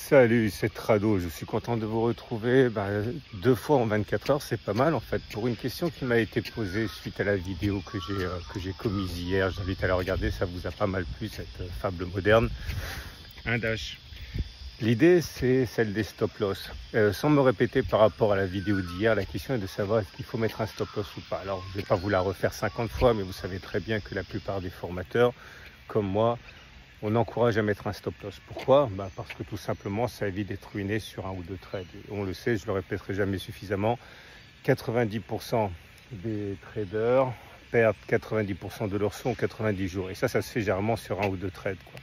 Salut, c'est Trado, je suis content de vous retrouver 2 fois en 24 heures, c'est pas mal en fait. Pour une question qui m'a été posée suite à la vidéo que j'ai commise hier, j'invite à la regarder, ça vous a pas mal plu cette fable moderne. Un dash. L'idée c'est celle des stop loss. Sans me répéter par rapport à la vidéo d'hier, la question est de savoir est-ce qu'il faut mettre un stop loss ou pas. Alors je vais pas vous la refaire 50 fois, mais vous savez très bien que la plupart des formateurs, comme moi, on encourage à mettre un stop loss. Pourquoi? Parce que tout simplement, ça évite d'être ruiné sur un ou deux trades. Et on le sait, je le répéterai jamais suffisamment, 90% des traders perdent 90% de leur son en 90 jours. Et ça se fait généralement sur un ou deux trades, quoi.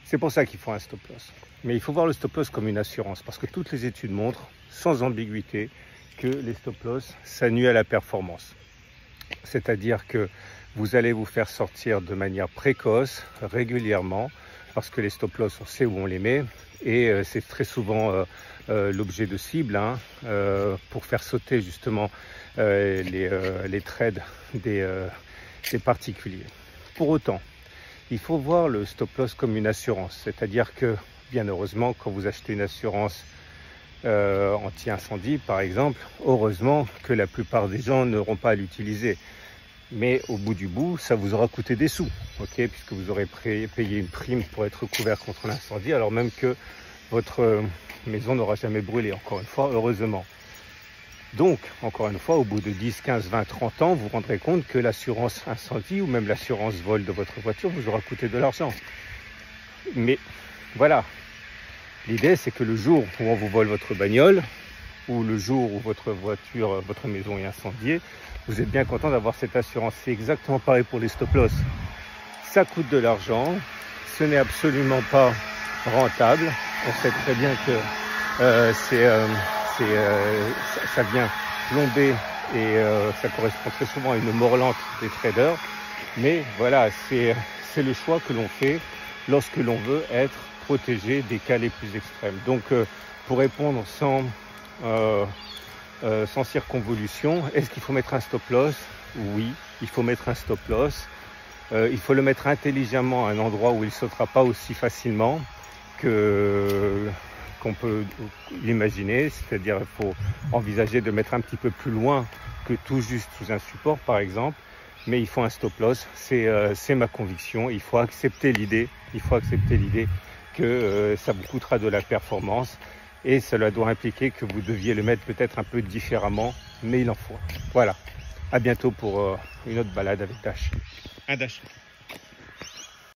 C'est pour ça qu'il faut un stop loss. Mais il faut voir le stop loss comme une assurance, parce que toutes les études montrent, sans ambiguïté, que les stop loss, ça nuit à la performance. C'est-à-dire que vous allez vous faire sortir de manière précoce, régulièrement, parce que les stop loss, on sait où on les met, et c'est très souvent l'objet de cible pour faire sauter justement les trades des particuliers. Pour autant, il faut voir le stop loss comme une assurance, c'est-à-dire que, bien heureusement, quand vous achetez une assurance anti-incendie, par exemple, heureusement que la plupart des gens n'auront pas à l'utiliser. Mais au bout du bout, ça vous aura coûté des sous, puisque vous aurez payé une prime pour être couvert contre l'incendie, alors même que votre maison n'aura jamais brûlé, encore une fois, heureusement. Donc, encore une fois, au bout de 10, 15, 20, 30 ans, vous vous rendrez compte que l'assurance incendie ou même l'assurance vol de votre voiture vous aura coûté de l'argent. Mais voilà, l'idée c'est que le jour où on vous vole votre bagnole, ou le jour où votre voiture, votre maison est incendiée, vous êtes bien content d'avoir cette assurance. C'est exactement pareil pour les stop loss. Ça coûte de l'argent, ce n'est absolument pas rentable. On sait très bien que ça vient plomber et ça correspond très souvent à une mort lente des traders. Mais voilà, c'est le choix que l'on fait lorsque l'on veut être protégé des cas les plus extrêmes. Donc pour répondre sans circonvolution, est-ce qu'il faut mettre un stop loss? Oui, il faut mettre un stop loss. Il faut le mettre intelligemment à un endroit où il ne sautera pas aussi facilement qu'on peut l'imaginer, c'est-à-dire il faut envisager de mettre un petit peu plus loin que tout juste sous un support par exemple, mais il faut un stop loss, c'est ma conviction. Il faut accepter l'idée que ça vous coûtera de la performance. Et cela doit impliquer que vous deviez le mettre peut-être un peu différemment, mais il en faut. Voilà, à bientôt pour une autre balade avec Dash. Un Dash.